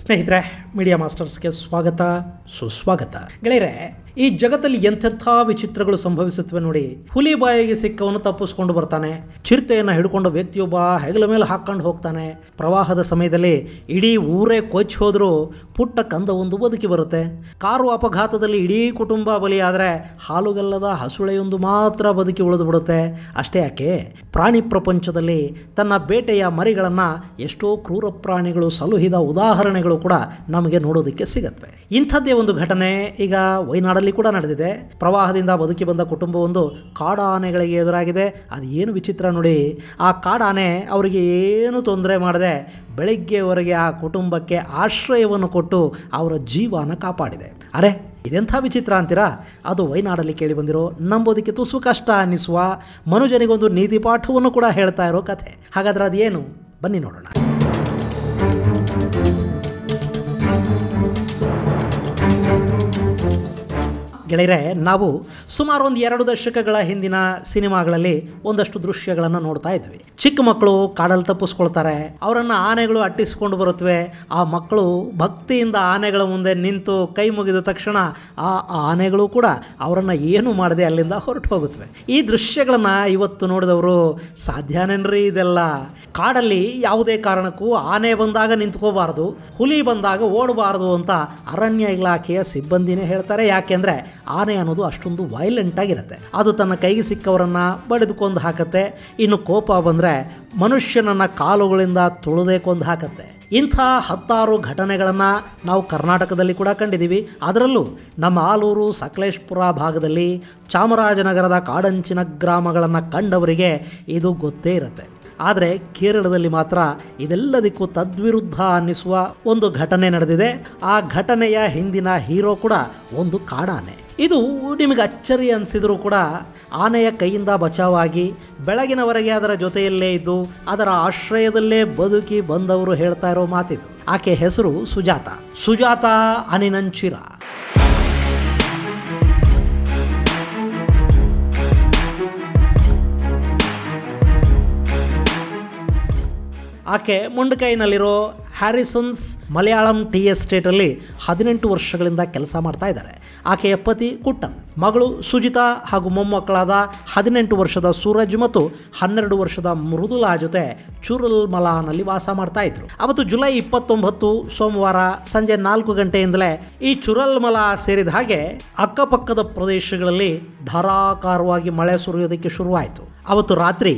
ಸ್ನೇಹಿತರೆ, ಮೀಡಿಯಾ ಮಾಸ್ಟರ್ಸ್ಗೆ ಸ್ವಾಗತ ಸುಸ್ವಾಗತ. ಗೆಳೆಯರೆ, ಈ ಜಗತ್ತಲ್ಲಿ ಎಂತೆಂಥ ವಿಚಿತ್ರಗಳು ಸಂಭವಿಸುತ್ತವೆ ನೋಡಿ. ಹುಲಿ ಬಾಯಿಗೆ ಸಿಕ್ಕವನು ತಪ್ಪಿಸ್ಕೊಂಡು ಬರ್ತಾನೆ. ಚಿರತೆಯನ್ನು ಹಿಡ್ಕೊಂಡು ವ್ಯಕ್ತಿಯೊಬ್ಬ ಹೆಗಲ ಮೇಲೆ ಹಾಕ್ಕೊಂಡು ಹೋಗ್ತಾನೆ. ಪ್ರವಾಹದ ಸಮಯದಲ್ಲಿ ಇಡೀ ಊರೇ ಕೊಚ್ಚಿ ಹೋದರೂ ಪುಟ್ಟ ಕಂದ ಒಂದು ಬದುಕಿ ಬರುತ್ತೆ. ಕಾರು ಅಪಘಾತದಲ್ಲಿ ಇಡೀ ಕುಟುಂಬ ಬಲಿಯಾದರೆ ಹಾಲುಗಲ್ಲದ ಹಸುಳೆಯೊಂದು ಮಾತ್ರ ಬದುಕಿ ಉಳಿದು ಬಿಡುತ್ತೆ. ಅಷ್ಟೇ ಯಾಕೆ, ಪ್ರಾಣಿ ಪ್ರಪಂಚದಲ್ಲಿ ತನ್ನ ಬೇಟೆಯ ಮರಿಗಳನ್ನು ಎಷ್ಟೋ ಕ್ರೂರ ಪ್ರಾಣಿಗಳು ಸಲುಹಿದ ಉದಾಹರಣೆಗಳು ಕೂಡ ನಮಗೆ ನೋಡೋದಕ್ಕೆ ಸಿಗತ್ವೆ. ಇಂಥದ್ದೇ ಒಂದು ಘಟನೆ ಈಗ ವಯನಾಡಲ್ಲಿ ಕೂಡ ನಡೆದಿದೆ. ಪ್ರವಾಹದಿಂದ ಬದುಕಿ ಬಂದ ಕುಟುಂಬವೊಂದು ಕಾಡಾನೆಗಳಿಗೆ ಎದುರಾಗಿದೆ. ಅದು ಏನು ವಿಚಿತ್ರ ನೋಡಿ. ಆ ಕಾಡಾನೆ ಅವರಿಗೆ ಏನು ತೊಂದರೆ ಮಾಡದೆ ಬೆಳಗ್ಗೆವರೆಗೆ ಆ ಕುಟುಂಬಕ್ಕೆ ಆಶ್ರಯವನ್ನು ಕೊಟ್ಟು ಅವರ ಜೀವನ ಕಾಪಾಡಿದೆ. ಅರೆ, ಇದೆಂಥ ವಿಚಿತ್ರ ಅಂತೀರಾ? ಅದು ವಯನಾಡಲ್ಲಿ ಕೇಳಿ ಬಂದಿರೋ, ನಂಬೋದಕ್ಕೆ ತುಸು ಕಷ್ಟ ಅನ್ನಿಸುವ, ಮನುಜನಿಗೊಂದು ನೀತಿ ಪಾಠವನ್ನು ಕೂಡ ಹೇಳ್ತಾ ಇರೋ ಕಥೆ. ಹಾಗಾದ್ರೆ ಅದೇನು, ಬನ್ನಿ ನೋಡೋಣ. ಗೆಳೆಯರೆ, ನಾವು ಸುಮಾರು ಒಂದು 2 ದಶಕಗಳ ಹಿಂದಿನ ಸಿನಿಮಾಗಳಲ್ಲಿ ಒಂದಷ್ಟು ದೃಶ್ಯಗಳನ್ನು ನೋಡ್ತಾ ಇದ್ವಿ. ಚಿಕ್ಕ ಮಕ್ಕಳು ಕಾಡಲ್ಲಿ ತಪ್ಪಿಸ್ಕೊಳ್ತಾರೆ. ಅವರನ್ನು ಆನೆಗಳು ಅಟ್ಟಿಸಿಕೊಂಡು ಬರುತ್ತವೆ. ಆ ಮಕ್ಕಳು ಭಕ್ತಿಯಿಂದ ಆನೆಗಳ ಮುಂದೆ ನಿಂತು ಕೈ ಮುಗಿದ ತಕ್ಷಣ ಆ ಆನೆಗಳು ಕೂಡ ಅವರನ್ನು ಏನು ಮಾಡದೆ ಅಲ್ಲಿಂದ ಹೊರಟು ಹೋಗುತ್ತವೆ. ಈ ದೃಶ್ಯಗಳನ್ನು ಇವತ್ತು ನೋಡಿದವರು ಸಾಧ್ಯನೇನ್ರಿ ಇದೆಲ್ಲ? ಕಾಡಲ್ಲಿ ಯಾವುದೇ ಕಾರಣಕ್ಕೂ ಆನೆ ಬಂದಾಗ ನಿಂತ್ಕೋಬಾರ್ದು, ಹುಲಿ ಬಂದಾಗ ಓಡಬಾರ್ದು ಅಂತ ಅರಣ್ಯ ಇಲಾಖೆಯ ಸಿಬ್ಬಂದಿನೇ ಹೇಳ್ತಾರೆ. ಯಾಕೆಂದರೆ ಆನೆ ಅನ್ನೋದು ಅಷ್ಟೊಂದು ವೈಲೆಂಟ್ ಆಗಿರುತ್ತೆ. ಅದು ತನ್ನ ಕೈಗೆ ಸಿಕ್ಕವರನ್ನು ಬಡಿದುಕೊಂಡು ಹಾಕತ್ತೆ. ಇನ್ನು ಕೋಪ ಬಂದರೆ ಮನುಷ್ಯನನ್ನು ಕಾಲುಗಳಿಂದ ತುಳಿದೇ ಕೊಂದು ಹಾಕತ್ತೆ. ಇಂಥ 10 ಘಟನೆಗಳನ್ನು ನಾವು ಕರ್ನಾಟಕದಲ್ಲಿ ಕೂಡ ಕಂಡಿದ್ದೀವಿ. ಅದರಲ್ಲೂ ನಮ್ಮ ಆಲೂರು, ಸಕಲೇಶ್ಪುರ ಭಾಗದಲ್ಲಿ, ಚಾಮರಾಜನಗರದ ಕಾಡಂಚಿನ ಗ್ರಾಮಗಳನ್ನು ಕಂಡವರಿಗೆ ಇದು ಗೊತ್ತೇ ಇರುತ್ತೆ. ಆದರೆ ಕೇರಳದಲ್ಲಿ ಮಾತ್ರ ಇದೆಲ್ಲದಕ್ಕೂ ತದ್ವಿರುದ್ಧ ಅನ್ನಿಸುವ ಒಂದು ಘಟನೆ ನಡೆದಿದೆ. ಆ ಘಟನೆಯ ಹಿಂದಿನ ಹೀರೋ ಕೂಡ ಒಂದು ಕಾಡಾನೆ. ಇದು ನಿಮಗೆ ಅಚ್ಚರಿ ಅನಿಸಿದರೂ ಕೂಡ ಆನೆಯ ಕೈಯಿಂದ ಬಚಾವಾಗಿ ಬೆಳಗಿನವರೆಗೆ ಅದರ ಜೊತೆಯಲ್ಲೇ ಇದ್ದು ಅದರ ಆಶ್ರಯದಲ್ಲೇ ಬದುಕಿ ಬಂದವರು ಹೇಳ್ತಾ ಇರೋ ಮಾತಿದು. ಆಕೆ ಹೆಸರು ಸುಜಾತ ಅನಿನಂಚಿರ. ಆಕೆ ಮುಂಡಕೈನಲ್ಲಿರೋ ಹ್ಯಾರಿಸನ್ಸ್ ಮಲಯಾಳಂ ಟೀ ಎಸ್ಟೇಟಲ್ಲಿ 18 ವರ್ಷಗಳಿಂದ ಕೆಲಸ ಮಾಡ್ತಾ ಇದ್ದಾರೆ. ಆಕೆಯ ಪತಿ ಕುಟ್ಟನ್, ಮಗಳು ಸುಜಿತಾ ಹಾಗೂ ಮೊಮ್ಮಕ್ಕಳಾದ 18 ವರ್ಷದ ಸೂರಜ್ ಮತ್ತು 12 ವರ್ಷದ ಮೃದುಲಾ ಜೊತೆ ಚುರಲ್ಮಲಾನಲ್ಲಿ ವಾಸ ಮಾಡ್ತಾ ಇದ್ರು. ಅವತ್ತು ಜುಲೈ 29 ಸೋಮವಾರ ಸಂಜೆ 4 ಗಂಟೆಯಿಂದಲೇ ಈ ಚುರಲ್ಮಲಾ ಸೇರಿದ ಹಾಗೆ ಅಕ್ಕಪಕ್ಕದ ಪ್ರದೇಶಗಳಲ್ಲಿ ಧಾರಾಕಾರವಾಗಿ ಮಳೆ ಸುರಿಯೋದಕ್ಕೆ ಶುರುವಾಯಿತು. ಅವತ್ತು ರಾತ್ರಿ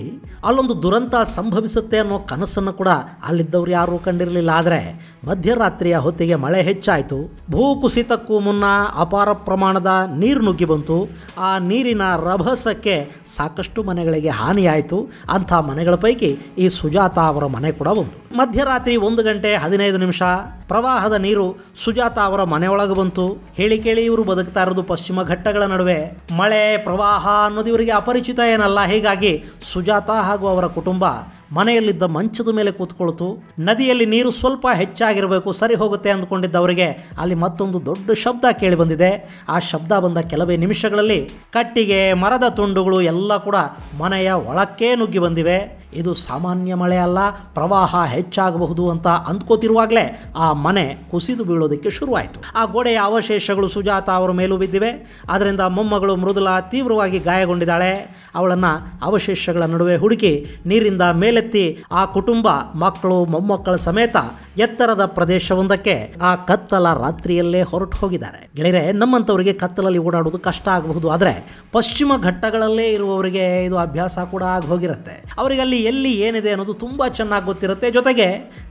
ಅಲ್ಲೊಂದು ದುರಂತ ಸಂಭವಿಸುತ್ತೆ ಅನ್ನೋ ಕನಸನ್ನು ಕೂಡ ಅಲ್ಲಿದ್ದವ್ರು ಯಾರೂ ಕಂಡಿರಲಿಲ್ಲ. ಆದರೆ ಮಧ್ಯರಾತ್ರಿಯ ಹೊತ್ತಿಗೆ ಮಳೆ ಹೆಚ್ಚಾಯಿತು. ಭೂಕುಸಿತಕ್ಕೂ ಮುನ್ನ ಅಪಾರ ಪ್ರಮಾಣದ ನೀರು ನುಗ್ಗಿ ಬಂತು. ಆ ನೀರಿನ ರಭಸಕ್ಕೆ ಸಾಕಷ್ಟು ಮನೆಗಳಿಗೆ ಹಾನಿಯಾಯಿತು. ಅಂಥ ಮನೆಗಳ ಪೈಕಿ ಈ ಸುಜಾತ ಅವರ ಮನೆ ಕೂಡ ಒಂದು. ಮಧ್ಯರಾತ್ರಿ 1 ಗಂಟೆ 15 ನಿಮಿಷ ಪ್ರವಾಹದ ನೀರು ಸುಜಾತ ಅವರ ಮನೆಯೊಳಗೆ ಬಂತು. ಹೇಳಿ ಕೇಳಿ ಇವರು ಬದುಕ್ತಾ ಇರೋದು ಪಶ್ಚಿಮ ಘಟ್ಟಗಳ ನಡುವೆ. ಮಳೆ ಪ್ರವಾಹ ಅನ್ನೋದು ಇವರಿಗೆ ಅಪರಿಚಿತ ಏನಲ್ಲ. ಹೀಗಾಗಿ ಸುಜಾತ ಹಾಗೂ ಅವರ ಕುಟುಂಬ ಮನೆಯಲ್ಲಿದ್ದ ಮಂಚದ ಮೇಲೆ ಕೂತ್ಕೊಳ್ತು. ನದಿಯಲ್ಲಿ ನೀರು ಸ್ವಲ್ಪ ಹೆಚ್ಚಾಗಿರಬೇಕು, ಸರಿ ಹೋಗುತ್ತೆ ಅಂದ್ಕೊಂಡಿದ್ದವರಿಗೆ ಅಲ್ಲಿ ಮತ್ತೊಂದು ದೊಡ್ಡ ಶಬ್ದ ಕೇಳಿ ಬಂದಿದೆ. ಆ ಶಬ್ದ ಬಂದ ಕೆಲವೇ ನಿಮಿಷಗಳಲ್ಲಿ ಕಟ್ಟಿಗೆ, ಮರದ ತುಂಡುಗಳು ಎಲ್ಲ ಕೂಡ ಮನೆಯ ಒಳಕ್ಕೆ ನುಗ್ಗಿ ಬಂದಿವೆ. ಇದು ಸಾಮಾನ್ಯ ಮಳೆ ಅಲ್ಲ, ಪ್ರವಾಹ ಹೆಚ್ಚಾಗಬಹುದು ಅಂತ ಅಂದ್ಕೋತಿರುವಾಗಲೇ ಆ ಮನೆ ಕುಸಿದು ಬೀಳೋದಕ್ಕೆ ಶುರುವಾಯಿತು. ಆ ಗೋಡೆಯ ಅವಶೇಷಗಳು ಸುಜಾತ ಅವರ ಮೇಲೂ ಬಿದ್ದಿವೆ. ಅದರಿಂದ ಮೊಮ್ಮಗಳು ಮೃದುಲಾ ತೀವ್ರವಾಗಿ ಗಾಯಗೊಂಡಿದ್ದಾಳೆ. ಅವಳನ್ನು ಅವಶೇಷಗಳ ನಡುವೆ ಹುಡುಕಿ ನೀರಿಂದ ಮೇಲೆತ್ತಿ ಆ ಕುಟುಂಬ, ಮಕ್ಕಳು, ಮೊಮ್ಮಕ್ಕಳ ಸಮೇತ ಎತ್ತರದ ಪ್ರದೇಶವೊಂದಕ್ಕೆ ಆ ಕತ್ತಲ ರಾತ್ರಿಯಲ್ಲೇ ಹೊರಟು ಹೋಗಿದ್ದಾರೆ. ಗೆಳೆಯರೆ, ನಮ್ಮಂಥವರಿಗೆ ಕತ್ತಲಲ್ಲಿ ಓಡಾಡೋದು ಕಷ್ಟ ಆಗಬಹುದು. ಆದರೆ ಪಶ್ಚಿಮ ಘಟ್ಟಗಳಲ್ಲೇ ಇರುವವರಿಗೆ ಇದು ಅಭ್ಯಾಸ ಕೂಡ ಆಗಿ ಹೋಗಿರುತ್ತೆ. ಅವರಿಗೆ ಅಲ್ಲಿ ಎಲ್ಲಿ ಏನಿದೆ ಅನ್ನೋದು ತುಂಬ ಚೆನ್ನಾಗಿ ಗೊತ್ತಿರುತ್ತೆ. ಜೊತೆಗೆ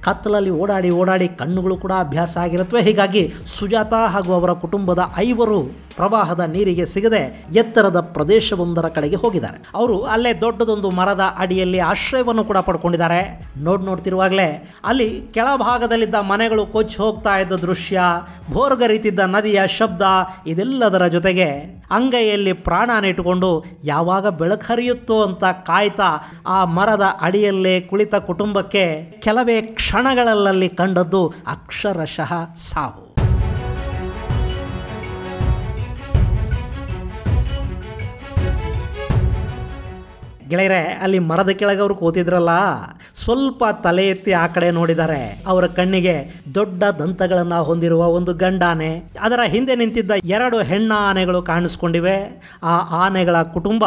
ಕತ್ತಲಲ್ಲಿ ಓಡಾಡಿ ಕಣ್ಣುಗಳು ಕೂಡ ಅಭ್ಯಾಸ ಆಗಿರುತ್ತವೆ. ಹೀಗಾಗಿ ಸುಜಾತ ಹಾಗೂ ಅವರ ಕುಟುಂಬದ 5 ಪ್ರವಾಹದ ನೀರಿಗೆ ಸಿಗದೆ ಎತ್ತರದ ಪ್ರದೇಶವೊಂದರ ಕಡೆಗೆ ಹೋಗಿದ್ದಾರೆ. ಅವರು ಅಲ್ಲೇ ದೊಡ್ಡದೊಂದು ಮರದ ಅಡಿಯಲ್ಲಿ ಆಶ್ರಯವನ್ನು ಕೂಡ ಪಡ್ಕೊಂಡಿದ್ದಾರೆ. ನೋಡ್ತಿರುವಾಗಲೇ ಅಲ್ಲಿ ಕೆಳಭಾಗದಲ್ಲಿದ್ದ ಮನೆಗಳು ಕೊಚ್ಚಿ ಹೋಗ್ತಾ ಇದ್ದ ದೃಶ್ಯ, ಭೋರ್ಗರಿತಿದ್ದ ನದಿಯ ಶಬ್ದ, ಇದೆಲ್ಲದರ ಜೊತೆಗೆ ಅಂಗೈಯಲ್ಲಿ ಪ್ರಾಣನಿಟ್ಟುಕೊಂಡು ಯಾವಾಗ ಬೆಳಕು ಹರಿಯುತ್ತೋ ಅಂತ ಕಾಯ್ತಾ ಆ ಮರದ ಅಡಿಯಲ್ಲೇ ಕುಳಿತ ಕುಟುಂಬಕ್ಕೆ ಕೆಲವೇ ಕ್ಷಣಗಳಲ್ಲಿ ಕಂಡದ್ದು ಅಕ್ಷರಶಃ ಸಾವು. ಗೆಳೆಯರೆ, ಅಲ್ಲಿ ಮರದ ಕೆಳಗೆ ಅವರು ಕೂತಿದ್ರಲ್ಲ, ಸ್ವಲ್ಪ ತಲೆ ಎತ್ತಿ ಆ ಕಡೆ ನೋಡಿದ್ದಾರೆ. ಅವರ ಕಣ್ಣಿಗೆ ದೊಡ್ಡ ದಂತಗಳನ್ನು ಹೊಂದಿರುವ ಒಂದು ಗಂಡಾನೆ, ಅದರ ಹಿಂದೆ ನಿಂತಿದ್ದ 2 ಹೆಣ್ಣ ಆನೆಗಳು ಕಾಣಿಸ್ಕೊಂಡಿವೆ. ಆ ಆನೆಗಳ ಕುಟುಂಬ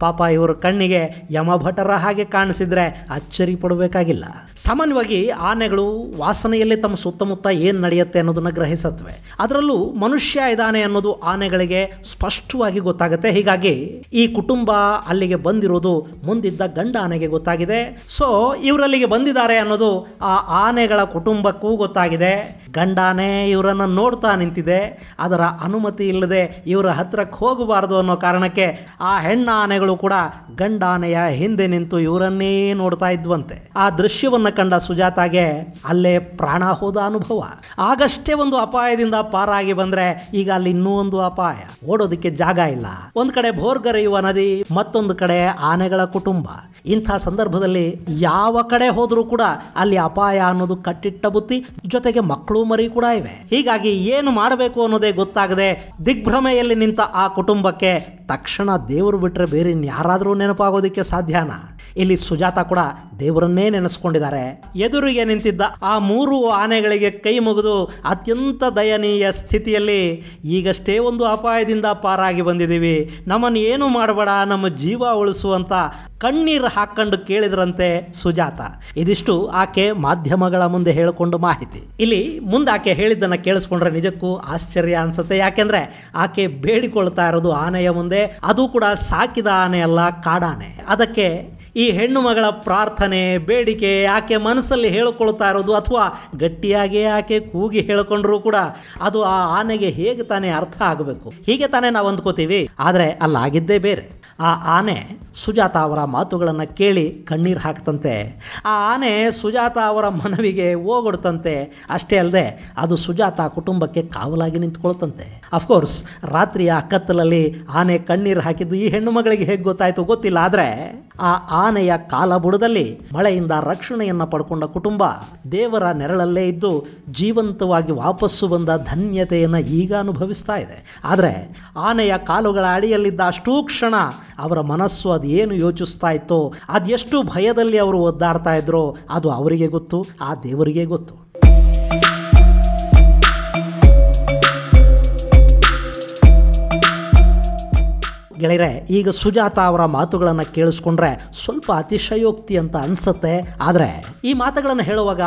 ಪಾಪ ಇವ್ರ ಕಣ್ಣಿಗೆ ಯಮಭಟರ ಹಾಗೆ ಕಾಣಿಸಿದ್ರೆ ಅಚ್ಚರಿ ಪಡಬೇಕಾಗಿಲ್ಲ. ಸಾಮಾನ್ಯವಾಗಿ ಆನೆಗಳು ವಾಸನೆಯಲ್ಲಿ ತಮ್ಮ ಸುತ್ತಮುತ್ತ ಏನು ನಡೆಯುತ್ತೆ ಅನ್ನೋದನ್ನ ಗ್ರಹಿಸತ್ವೆ. ಅದರಲ್ಲೂ ಮನುಷ್ಯ ಇದ್ದಾನೆ ಅನ್ನೋದು ಆನೆಗಳಿಗೆ ಸ್ಪಷ್ಟವಾಗಿ ಗೊತ್ತಾಗುತ್ತೆ. ಹೀಗಾಗಿ ಈ ಕುಟುಂಬ ಅಲ್ಲಿಗೆ ಬಂದಿರೋದು ಮುಂದಿದ್ದ ಗಂಡ ಆನೆಗೆ ಗೊತ್ತಾಗಿದೆ. ಸೊ ಇವರಲ್ಲಿಗೆ ಬಂದಿದ್ದಾರೆ ಅನ್ನೋದು ಆ ಆನೆಗಳ ಕುಟುಂಬಕ್ಕೂ ಗೊತ್ತಾಗಿದೆ. ಗಂಡಾನೆ ಇವರನ್ನು ನೋಡ್ತಾ ನಿಂತಿದೆ. ಅದರ ಅನುಮತಿ ಇಲ್ಲದೆ ಇವರ ಹತ್ರಕ್ಕೆ ಹೋಗಬಾರದು ಅನ್ನೋ ಕಾರಣಕ್ಕೆ ಆ ಹೆಣ್ಣ ಆನೆಗಳು ಕೂಡ ಗಂಡಾನೆಯ ಹಿಂದೆ ನಿಂತು ಇವರನ್ನೇ ನೋಡ್ತಾ ಇದ್ವಂತೆ. ಆ ದೃಶ್ಯವನ್ನು ಕಂಡ ಸುಜಾತಾಗೆ ಅಲ್ಲೇ ಪ್ರಾಣ ಹೋದ ಅನುಭವ. ಆಗಷ್ಟೇ ಒಂದು ಅಪಾಯದಿಂದ ಪಾರಾಗಿ ಬಂದ್ರೆ ಈಗ ಅಲ್ಲಿ ಇನ್ನೂ ಒಂದು ಅಪಾಯ. ಓಡೋದಕ್ಕೆ ಜಾಗ ಇಲ್ಲ. ಒಂದ್ ಕಡೆ ಭೋರ್ಗರೆಯುವ ನದಿ, ಮತ್ತೊಂದು ಕಡೆ ಆನೆಗಳ ಕುಟುಂಬ. ಇಂಥ ಸಂದರ್ಭದಲ್ಲಿ ಯಾವ ಕಡೆ ಹೋದ್ರೂ ಕೂಡ ಅಲ್ಲಿ ಅಪಾಯ ಅನ್ನೋದು ಕಟ್ಟಿಟ್ಟ ಬುತ್ತಿ. ಜೊತೆಗೆ ಮಕ್ಕಳು ಮರಿ ಕೂಡ ಇವೆ. ಹೀಗಾಗಿ ಏನು ಮಾಡಬೇಕು ಅನ್ನೋದೇ ಗೊತ್ತಾಗದೆ ದಿಗ್ಭ್ರಮೆಯಲ್ಲಿ ನಿಂತ ಆ ಕುಟುಂಬಕ್ಕೆ ತಕ್ಷಣ ದೇವರು ಬಿಟ್ಟರೆ ಬೇರೆ ಯಾರಾದರೂ ನೆನಪಾಗೋದಕ್ಕೆ ಸಾಧ್ಯನಾ? ಇಲ್ಲಿ ಸುಜಾತ ಕೂಡ ದೇವರನ್ನೇ ನೆನೆಸ್ಕೊಂಡಿದ್ದಾರೆ. ಎದುರಿಗೆ ನಿಂತಿದ್ದ ಆ 3 ಆನೆಗಳಿಗೆ ಕೈ ಮುಗಿದು ಅತ್ಯಂತ ದಯನೀಯ ಸ್ಥಿತಿಯಲ್ಲಿ, ಈಗಷ್ಟೇ ಒಂದು ಅಪಾಯದಿಂದ ಪಾರಾಗಿ ಬಂದಿದ್ದೀವಿ, ನಮ್ಮನ್ನು ಏನು ಮಾಡಬೇಡ, ನಮ್ಮ ಜೀವ ಉಳಿಸುವಂತ ಕಣ್ಣೀರು ಹಾಕೊಂಡು ಕೇಳಿದ್ರಂತೆ ಸುಜಾತ. ಇದಿಷ್ಟು ಆಕೆ ಮಾಧ್ಯಮಗಳ ಮುಂದೆ ಹೇಳಿಕೊಂಡು ಮಾಹಿತಿ. ಇಲ್ಲಿ ಮುಂದೆ ಆಕೆ ಹೇಳಿದ್ದನ್ನು ಕೇಳಿಸ್ಕೊಂಡ್ರೆ ನಿಜಕ್ಕೂ ಆಶ್ಚರ್ಯ ಅನ್ಸುತ್ತೆ. ಯಾಕೆಂದ್ರೆ ಆಕೆ ಬೇಡಿಕೊಳ್ತಾ ಇರೋದು ಆನೆಯ ಮುಂದೆ, ಅದು ಕೂಡ ಸಾಕಿದ ಆನೆ ಅಲ್ಲ, ಕಾಡಾನೆ. ಅದಕ್ಕೆ ಈ ಹೆಣ್ಣು ಮಗಳ ಪ್ರಾರ್ಥನೆ, ಬೇಡಿಕೆ ಆಕೆ ಮನಸ್ಸಲ್ಲಿ ಹೇಳಿಕೊಳ್ತಾ ಇರೋದು, ಅಥವಾ ಗಟ್ಟಿಯಾಗಿ ಆಕೆ ಕೂಗಿ ಹೇಳಿಕೊಂಡ್ರೂ ಕೂಡ ಅದು ಆ ಆನೆಗೆ ಹೇಗೆ ತಾನೇ ಅರ್ಥ ಆಗಬೇಕು. ಹೀಗೆ ತಾನೇ ನಾವು ಅಂದ್ಕೋತೀವಿ. ಆದರೆ ಅಲ್ಲಾಗಿದ್ದೇ ಬೇರೆ. ಆ ಆನೆ ಸುಜಾತ ಅವರ ಮಾತುಗಳನ್ನು ಕೇಳಿ ಕಣ್ಣೀರು ಹಾಕ್ತಂತೆ. ಆ ಆನೆ ಸುಜಾತ ಅವರ ಮನವಿಗೆ ಓಗೊಡ್ತಂತೆ. ಅಷ್ಟೇ ಅಲ್ಲದೆ ಅದು ಸುಜಾತ ಕುಟುಂಬಕ್ಕೆ ಕಾವಲಾಗಿ ನಿಂತ್ಕೊಳ್ತಂತೆ. ಅಫ್ಕೋರ್ಸ್ ರಾತ್ರಿಯ ಕತ್ತಲಲ್ಲಿ ಆನೆ ಕಣ್ಣೀರು ಹಾಕಿದ್ದು ಈ ಹೆಣ್ಣು ಮಗಳಿಗೆ ಹೇಗೆ ಗೊತ್ತಾಯಿತು ಗೊತ್ತಿಲ್ಲ. ಆದರೆ ಆ ಆನೆಯ ಕಾಲ ಬುಡದಲ್ಲಿ ಮಳೆಯಿಂದ ರಕ್ಷಣೆಯನ್ನು ಪಡ್ಕೊಂಡ ಕುಟುಂಬ ದೇವರ ನೆರಳಲ್ಲೇ ಇದ್ದು ಜೀವಂತವಾಗಿ ವಾಪಸ್ಸು ಬಂದ ಧನ್ಯತೆಯನ್ನು ಈಗ ಅನುಭವಿಸ್ತಾ ಇದೆ. ಆದರೆ ಆನೆಯ ಕಾಲುಗಳ ಅಡಿಯಲ್ಲಿದ್ದ ಅಷ್ಟೂ ಕ್ಷಣ ಅವರ ಮನಸ್ಸು ಅದು ಏನು ಯೋಚಿಸ್ತಾ ಇತ್ತೋ, ಅದೆಷ್ಟು ಭಯದಲ್ಲಿ ಅವರು ಒದ್ದಾಡ್ತಾ ಇದ್ರೋ ಅದು ಅವರಿಗೆ ಗೊತ್ತು, ಆ ದೇವರಿಗೆ ಗೊತ್ತು. ಗೆಳೆಯರೆ, ಈಗ ಸುಜಾತ ಅವರ ಮಾತುಗಳನ್ನು ಕೇಳಿಸ್ಕೊಂಡ್ರೆ ಸ್ವಲ್ಪ ಅತಿಶಯೋಕ್ತಿ ಅಂತ ಅನ್ಸುತ್ತೆ. ಆದರೆ ಈ ಮಾತುಗಳನ್ನು ಹೇಳುವಾಗ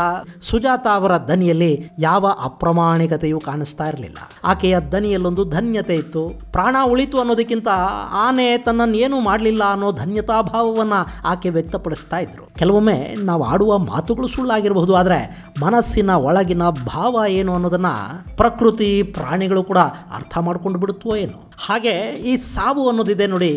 ಸುಜಾತ ಅವರ ದನಿಯಲ್ಲಿ ಯಾವ ಅಪ್ರಾಮಾಣಿಕತೆಯೂ ಕಾಣಿಸ್ತಾ ಇರಲಿಲ್ಲ. ಆಕೆಯ ದನಿಯಲ್ಲೊಂದು ಧನ್ಯತೆ ಇತ್ತು. ಪ್ರಾಣ ಉಳಿತು ಅನ್ನೋದಕ್ಕಿಂತ ಆನೆ ತನ್ನನ್ನು ಏನೂ ಮಾಡಲಿಲ್ಲ ಅನ್ನೋ ಧನ್ಯತಾಭಾವವನ್ನು ಆಕೆ ವ್ಯಕ್ತಪಡಿಸ್ತಾ ಇದ್ರು. ಕೆಲವೊಮ್ಮೆ ನಾವು ಆಡುವ ಮಾತುಗಳು ಸುಳ್ಳಾಗಿರಬಹುದು, ಆದರೆ ಮನಸ್ಸಿನ ಒಳಗಿನ ಭಾವ ಏನು ಅನ್ನೋದನ್ನ ಪ್ರಕೃತಿ, ಪ್ರಾಣಿಗಳು ಕೂಡ ಅರ್ಥ ಮಾಡ್ಕೊಂಡು ಬಿಡುತ್ತೋ ಏನೋ. ಹಾಗೆ ಈ ಸಾವು ಅನ್ನೋದಿದೆ ನೋಡಿ,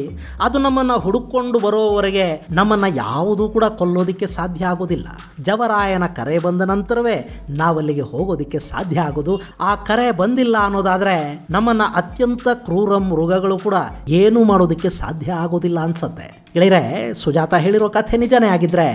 ಅದು ನಮ್ಮನ್ನು ಹುಡುಕೊಂಡು ಬರೋವರೆಗೆ ನಮ್ಮನ್ನು ಯಾವುದೂ ಕೂಡ ಕೊಲ್ಲೋದಕ್ಕೆ ಸಾಧ್ಯ ಆಗೋದಿಲ್ಲ. ಜವರಾಯನ ಕರೆ ಬಂದ ನಂತರವೇ ನಾವಲ್ಲಿಗೆ ಹೋಗೋದಕ್ಕೆ ಸಾಧ್ಯ ಆಗೋದು. ಆ ಕರೆ ಬಂದಿಲ್ಲ ಅನ್ನೋದಾದರೆ ನಮ್ಮನ್ನು ಅತ್ಯಂತ ಕ್ರೂರ ಮೃಗಗಳು ಕೂಡ ಏನೂ ಮಾಡೋದಕ್ಕೆ ಸಾಧ್ಯ ಆಗೋದಿಲ್ಲ ಅನ್ಸತ್ತೆ. ಗೆಳೆಯರೆ, ಸುಜಾತ ಹೇಳಿರೋ ಕಥೆ ನಿಜನೇ ಆಗಿದ್ರೆ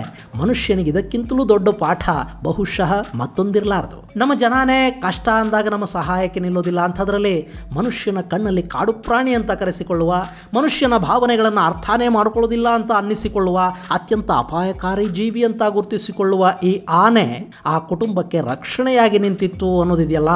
ಮನುಷ್ಯನಿಗೆ ಇದಕ್ಕಿಂತಲೂ ದೊಡ್ಡ ಪಾಠ ಬಹುಶಃ ಮತ್ತೊಂದಿರಲಾರದು. ನಮ್ಮ ಜನಾನೇ ಕಷ್ಟ ಅಂದಾಗ ನಮ್ಮ ಸಹಾಯಕ್ಕೆ ನಿಲ್ಲೋದಿಲ್ಲ. ಅಂಥದ್ರಲ್ಲಿ ಮನುಷ್ಯನ ಕಣ್ಣಲ್ಲಿ ಕಾಡು ಪ್ರಾಣಿ ಅಂತ ಕರೆಸಿಕೊಳ್ಳುವ, ಮನುಷ್ಯನ ಭಾವನೆಗಳನ್ನು ಅರ್ಥನೇ ಮಾಡಿಕೊಳ್ಳೋದಿಲ್ಲ ಅಂತ ಅನ್ನಿಸಿಕೊಳ್ಳುವ ಅತ್ಯಂತ ಅಪಾಯಕಾರಿ ಜೀವಿ ಅಂತ ಗುರುತಿಸಿಕೊಳ್ಳುವ ಈ ಆನೆ ಆ ಕುಟುಂಬಕ್ಕೆ ರಕ್ಷಣೆಯಾಗಿ ನಿಂತಿತ್ತು ಅನ್ನೋದಿದೆಯಲ್ಲ,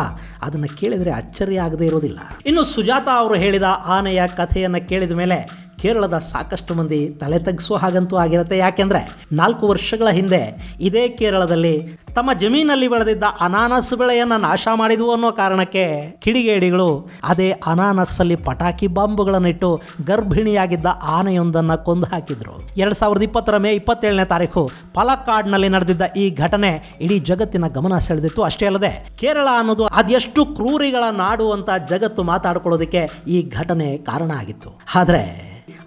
ಅದನ್ನು ಕೇಳಿದರೆ ಅಚ್ಚರಿ ಆಗದೆ ಇರೋದಿಲ್ಲ. ಇನ್ನು ಸುಜಾತ ಅವರು ಹೇಳಿದ ಆನೆಯ ಕಥೆಯನ್ನು ಕೇಳಿದ ಮೇಲೆ ಕೇರಳದ ಸಾಕಷ್ಟು ಮಂದಿ ತಲೆ ತಗ್ಗಿಸೋ ಹಾಗಂತೂ ಆಗಿರುತ್ತೆ. ಯಾಕೆಂದರೆ 4 ವರ್ಷಗಳ ಹಿಂದೆ ಇದೇ ಕೇರಳದಲ್ಲಿ ತಮ್ಮ ಜಮೀನಲ್ಲಿ ಬೆಳೆದಿದ್ದ ಅನಾನಸ್ ಬೆಳೆಯನ್ನು ನಾಶ ಮಾಡಿದ್ವು ಅನ್ನೋ ಕಾರಣಕ್ಕೆ ಕಿಡಿಗೇಡಿಗಳು ಅದೇ ಅನಾನಸ್ಸಲ್ಲಿ ಪಟಾಕಿ ಬಾಂಬುಗಳನ್ನಿಟ್ಟು ಗರ್ಭಿಣಿಯಾಗಿದ್ದ ಆನೆಯೊಂದನ್ನು ಕೊಂದು ಹಾಕಿದ್ರು. 2020 ಮೇ 27 ಪಾಲಕ್ಕಾಡ್ನಲ್ಲಿ ನಡೆದಿದ್ದ ಈ ಘಟನೆ ಇಡೀ ಜಗತ್ತಿನ ಗಮನ ಸೆಳೆದಿತ್ತು. ಅಷ್ಟೇ ಅಲ್ಲದೆ ಕೇರಳ ಅನ್ನೋದು ಅದೆಷ್ಟು ಕ್ರೂರಿಗಳ ನಾಡು ಅಂತ ಜಗತ್ತು ಮಾತಾಡ್ಕೊಳ್ಳೋದಕ್ಕೆ ಈ ಘಟನೆ ಕಾರಣ ಆಗಿತ್ತು. ಆದರೆ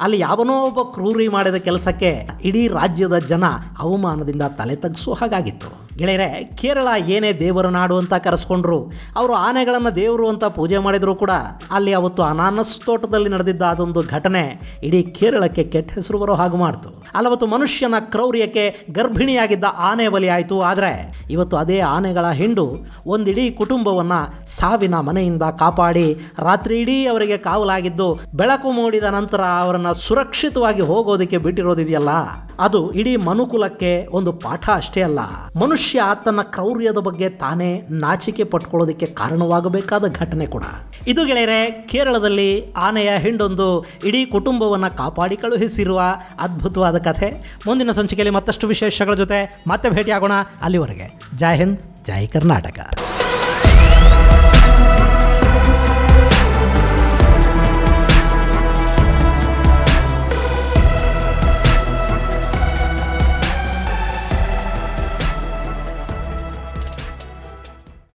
ಅಲ್ಲಿ ಯಾವನೋ ಒಬ್ಬ ಕ್ರೂರಿ ಮಾಡಿದ ಕೆಲಸಕ್ಕೆ ಇಡೀ ರಾಜ್ಯದ ಜನ ಅವಮಾನದಿಂದ ತಲೆ ತಗ್ಗಿಸೋ ಹಾಗಾಗಿತ್ತು. ಗೆಳೆಯರೆ, ಕೇರಳ ಏನೇ ದೇವರ ನಾಡು ಅಂತ ಕರೆಸ್ಕೊಂಡ್ರು, ಅವರು ಆನೆಗಳನ್ನು ದೇವರು ಅಂತ ಪೂಜೆ ಮಾಡಿದರೂ ಕೂಡ ಅಲ್ಲಿ ಅವತ್ತು ಅನಾನಸ್ ತೋಟದಲ್ಲಿ ನಡೆದಿದ್ದ ಅದೊಂದು ಘಟನೆ ಇಡೀ ಕೇರಳಕ್ಕೆ ಕೆಟ್ಟ ಹೆಸರು ಬರೋ ಹಾಗೆ ಮಾಡ್ತು. ಅಲ್ಲವತ್ತು ಮನುಷ್ಯನ ಕ್ರೌರ್ಯಕ್ಕೆ ಗರ್ಭಿಣಿಯಾಗಿದ್ದ ಆನೆ ಬಲಿಯಾಯಿತು. ಆದರೆ ಇವತ್ತು ಅದೇ ಆನೆಗಳ ಹಿಂಡು ಒಂದಿಡೀ ಕುಟುಂಬವನ್ನು ಸಾವಿನ ಮನೆಯಿಂದ ಕಾಪಾಡಿ ರಾತ್ರಿ ಇಡೀ ಅವರಿಗೆ ಕಾವಲಾಗಿದ್ದು ಬೆಳಕು ಮೂಡಿದ ನಂತರ ಅವರನ್ನು ಸುರಕ್ಷಿತವಾಗಿ ಹೋಗೋದಕ್ಕೆ ಬಿಟ್ಟಿರೋದಿದೆಯಲ್ಲ, ಅದು ಇಡೀ ಮನುಕುಲಕ್ಕೆ ಒಂದು ಪಾಠ ಅಷ್ಟೇ ಅಲ್ಲ, ಮನುಷ್ಯ ತನ್ನ ಕ್ರೌರ್ಯದ ಬಗ್ಗೆ ತಾನೇ ನಾಚಿಕೆ ಪಟ್ಕೊಳ್ಳೋದಕ್ಕೆ ಕಾರಣವಾಗಬೇಕಾದ ಘಟನೆ ಕೂಡ ಇದು. ಗೆಳೆಯರೆ, ಕೇರಳದಲ್ಲಿ ಆನೆಯ ಹಿಂಡೊಂದು ಇಡೀ ಕುಟುಂಬವನ್ನು ಕಾಪಾಡಿ ಕಳುಹಿಸಿರುವ ಅದ್ಭುತವಾದ ಕಥೆ. ಮುಂದಿನ ಸಂಚಿಕೆಯಲ್ಲಿ ಮತ್ತಷ್ಟು ವಿಶೇಷಗಳ ಜೊತೆ ಮತ್ತೆ ಭೇಟಿಯಾಗೋಣ. ಅಲ್ಲಿವರೆಗೆ ಜೈ ಹಿಂದ್, ಜೈ ಕರ್ನಾಟಕ.